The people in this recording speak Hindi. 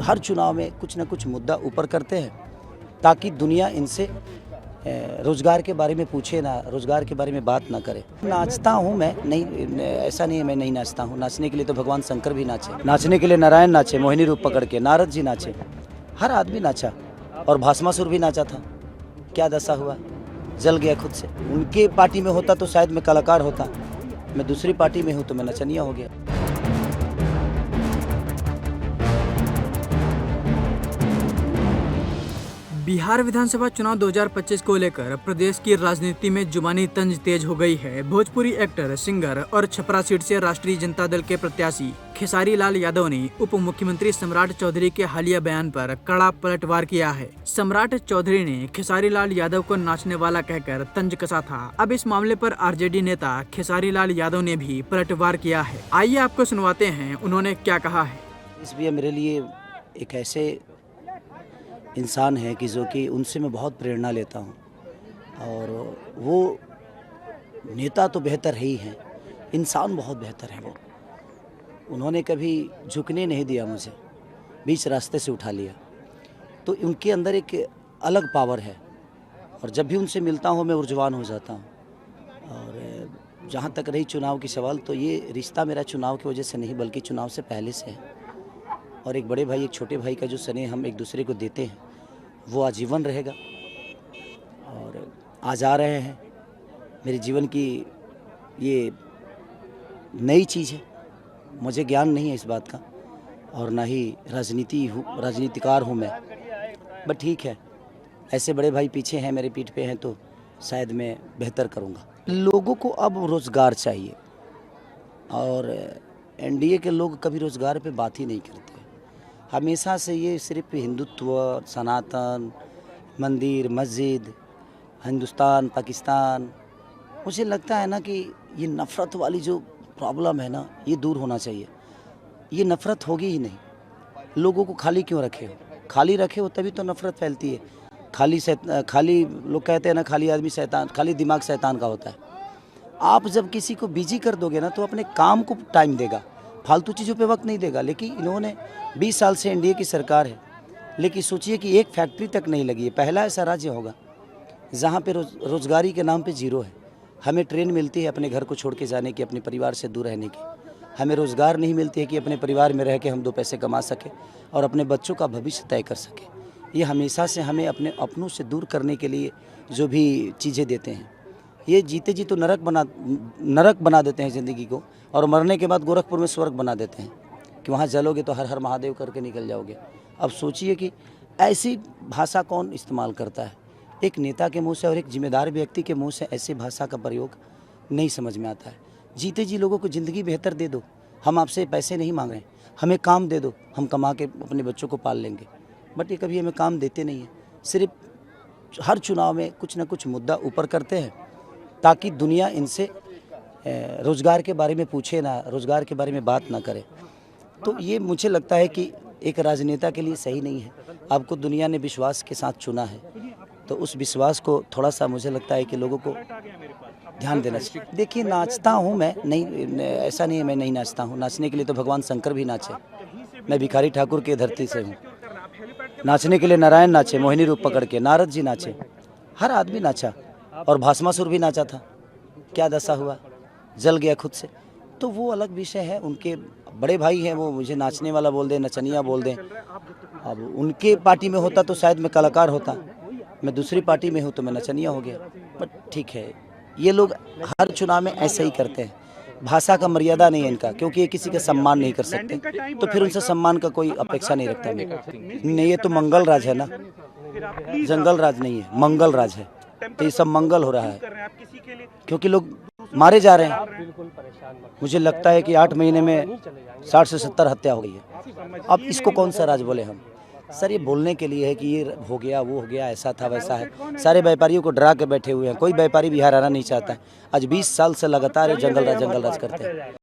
हर चुनाव में कुछ ना कुछ मुद्दा ऊपर करते हैं ताकि दुनिया इनसे रोज़गार के बारे में पूछे ना, रोज़गार के बारे में बात ना करे। नाचता हूँ मैं, नहीं ऐसा नहीं है मैं नहीं नाचता हूँ। नाचने के लिए तो भगवान शंकर भी नाचे, नाचने के लिए नारायण नाचे, मोहिनी रूप पकड़ के नारद जी नाचे, हर आदमी नाचा और भस्मासुर भी नाचा था। क्या दशा हुआ, जल गया खुद से। उनके पार्टी में होता तो शायद मैं कलाकार होता, मैं दूसरी पार्टी में हूँ तो मैं नचनिया हो गया। बिहार विधानसभा चुनाव 2025 को लेकर प्रदेश की राजनीति में जुबानी तंज तेज हो गई है। भोजपुरी एक्टर, सिंगर और छपरा सीट से राष्ट्रीय जनता दल के प्रत्याशी खेसारी लाल यादव ने उप मुख्यमंत्री सम्राट चौधरी के हालिया बयान पर कड़ा पलटवार किया है। सम्राट चौधरी ने खेसारी लाल यादव को नाचने वाला कहकर तंज कसा था। अब इस मामले पर आरजेडी नेता खेसारी लाल यादव ने भी पलटवार किया है। आइए आपको सुनवाते हैं उन्होंने क्या कहा है। इसलिए मेरे लिए एक ऐसे इंसान है कि जो कि उनसे मैं बहुत प्रेरणा लेता हूँ, और वो नेता तो बेहतर है ही हैं, इंसान बहुत बेहतर है। वो उन्होंने कभी झुकने नहीं दिया, मुझे बीच रास्ते से उठा लिया। तो उनके अंदर एक अलग पावर है और जब भी उनसे मिलता हूँ मैं ऊर्जवान हो जाता हूँ। और जहाँ तक रही चुनाव की सवाल, तो ये रिश्ता मेरा चुनाव की वजह से नहीं बल्कि चुनाव से पहले से है। और एक बड़े भाई एक छोटे भाई का जो स्नेह हम एक दूसरे को देते हैं वो आजीवन रहेगा। और आज आ रहे हैं, मेरे जीवन की ये नई चीज़ है, मुझे ज्ञान नहीं है इस बात का और ना ही राजनीतिकार हूँ मैं, बट ठीक है, ऐसे बड़े भाई पीछे हैं, मेरे पीठ पे हैं, तो शायद मैं बेहतर करूँगा। लोगों को अब रोज़गार चाहिए और एनडीए के लोग कभी रोज़गार पे बात ही नहीं करते। हमेशा से ये सिर्फ हिंदुत्व, सनातन, मंदिर, मस्जिद, हिंदुस्तान, पाकिस्तान, मुझे लगता है ना कि ये नफ़रत वाली जो प्रॉब्लम है ना, ये दूर होना चाहिए। ये नफ़रत होगी ही नहीं। लोगों को खाली क्यों रखे हो? खाली रखे हो तभी तो नफ़रत फैलती है। खाली लोग कहते हैं ना, खाली आदमी शैतान, खाली दिमाग शैतान का होता है। आप जब किसी को बिजी कर दोगे ना तो अपने काम को टाइम देगा, फालतू चीज़ों पे वक्त नहीं देगा। लेकिन इन्होंने 20 साल से एनडीए की सरकार है, लेकिन सोचिए कि एक फैक्ट्री तक नहीं लगी है। पहला ऐसा राज्य होगा जहाँ पे रोजगारी के नाम पे जीरो है। हमें ट्रेन मिलती है अपने घर को छोड़ के जाने की, अपने परिवार से दूर रहने की। हमें रोज़गार नहीं मिलती है कि अपने परिवार में रह के हम 2 पैसे कमा सकें और अपने बच्चों का भविष्य तय कर सकें। ये हमेशा से हमें अपने अपनों से दूर करने के लिए जो भी चीज़ें देते हैं, ये जीते जी तो नरक बना देते हैं ज़िंदगी को, और मरने के बाद गोरखपुर में स्वर्ग बना देते हैं कि वहाँ जलोगे तो हर हर महादेव करके निकल जाओगे। अब सोचिए कि ऐसी भाषा कौन इस्तेमाल करता है? एक नेता के मुंह से और एक जिम्मेदार व्यक्ति के मुंह से ऐसी भाषा का प्रयोग नहीं समझ में आता है। जीते जी लोगों को ज़िंदगी बेहतर दे दो, हम आपसे पैसे नहीं मांग रहे हैं, हमें काम दे दो, हम कमा के अपने बच्चों को पाल लेंगे। बट ये कभी हमें काम देते नहीं हैं, सिर्फ हर चुनाव में कुछ ना कुछ मुद्दा ऊपर करते हैं ताकि दुनिया इनसे रोज़गार के बारे में पूछे ना, रोज़गार के बारे में बात ना करे। तो ये मुझे लगता है कि एक राजनेता के लिए सही नहीं है। आपको दुनिया ने विश्वास के साथ चुना है, तो उस विश्वास को थोड़ा सा मुझे लगता है कि लोगों को ध्यान देना चाहिए। देखिए, नाचता हूँ मैं, नहीं ऐसा नहीं है मैं नहीं नाचता हूँ। नाचने के लिए तो भगवान शंकर भी नाचे, मैं भिखारी ठाकुर की धरती से हूँ। नाचने के लिए नारायण नाचे, मोहिनी रूप पकड़ के नारद जी नाचे, हर आदमी नाचा और भस्मासुर भी नाचा था। क्या दशा हुआ, जल गया खुद से। तो वो अलग विषय है, उनके बड़े भाई हैं, वो मुझे नाचने वाला बोल दें, नचनिया बोल दें। अब उनके पार्टी में होता तो शायद मैं कलाकार होता, मैं दूसरी पार्टी में हूँ तो मैं नचनिया हो गया। बट ठीक है, ये लोग हर चुनाव में ऐसे ही करते हैं। भाषा का मर्यादा नहीं है इनका, क्योंकि ये किसी का सम्मान नहीं कर सकते, तो फिर उनसे सम्मान का कोई अपेक्षा नहीं रखता मैं। नहीं, ये तो मंगल राज है ना, जंगल राज नहीं है, मंगल राज है। तो ये सब मंगल हो रहा है क्योंकि लोग मारे जा रहे हैं। मुझे लगता है कि 8 महीने में 60 से 70 हत्या हो गई है। अब इसको कौन सा राज बोले हम? सर, ये बोलने के लिए है कि ये हो गया, वो हो गया, ऐसा था, वैसा है। सारे व्यापारियों को डरा के बैठे हुए हैं। कोई व्यापारी बिहार आना नहीं चाहता है। आज 20 साल से लगातार जंगल राज करते हैं।